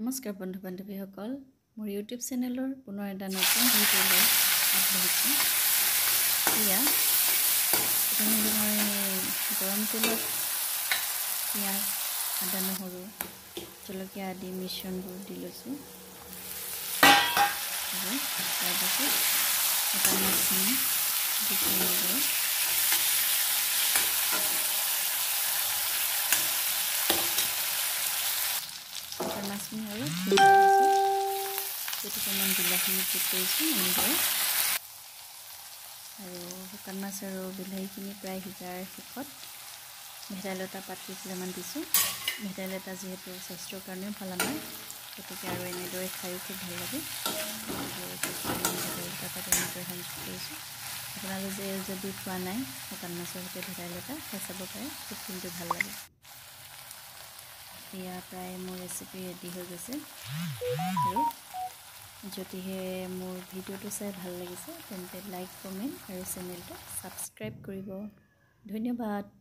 নমস্কাৰ বন্ধু বান্ধৱীসকল, মোৰ ইউটিউব চেনেলৰ পুনৰ এটা নতুন ভিডিঅ' লৈ আগবাঢ়িছোঁ। এয়া প্ৰথমতে মই গৰম তেলত পিঁয়াজ, আদা, নহৰু, জলকীয়া আদি মিশ্ৰণবোৰ দি লৈছোঁ আৰু তাৰপাছত এটা মাছখিনি দিছোঁ। মাছখিনি অলপ সিজাৰ পাছত কেইটুকুৰামান বিলাহী যোগ কৰিছোঁ এনেদৰে, আৰু শুকান মাছ আৰু বিলাহীখিনি প্ৰায় সিজাৰ শেষত ভেদাইলতা পাত কেইখিলামান দিছোঁ। ভেদাইলতা যিহেতু স্বাস্থ্যৰ কাৰণেও ভাল আমাৰ, গতিকে আৰু এনেদৰে খায়ো খুব ভাল লাগে। ভেদাইলতা পাত এনেদৰে সংযোগ কৰিছোঁ। আপোনালোকে যদি খোৱা নাই শুকান মাছৰ সৈতে ভেদাইলতা, খাই চাব পাৰে, খুব কিন্তু ভাল লাগে। এয়া প্ৰায় মোৰ ৰেচিপি ৰেডি হৈ গৈছে, আৰু যদিহে মোৰ ভিডিঅ'টো চাই ভাল লাগিছে তেন্তে লাইক, কমেণ্ট আৰু চেনেলটো ছাবস্ক্ৰাইব কৰিব। ধন্যবাদ।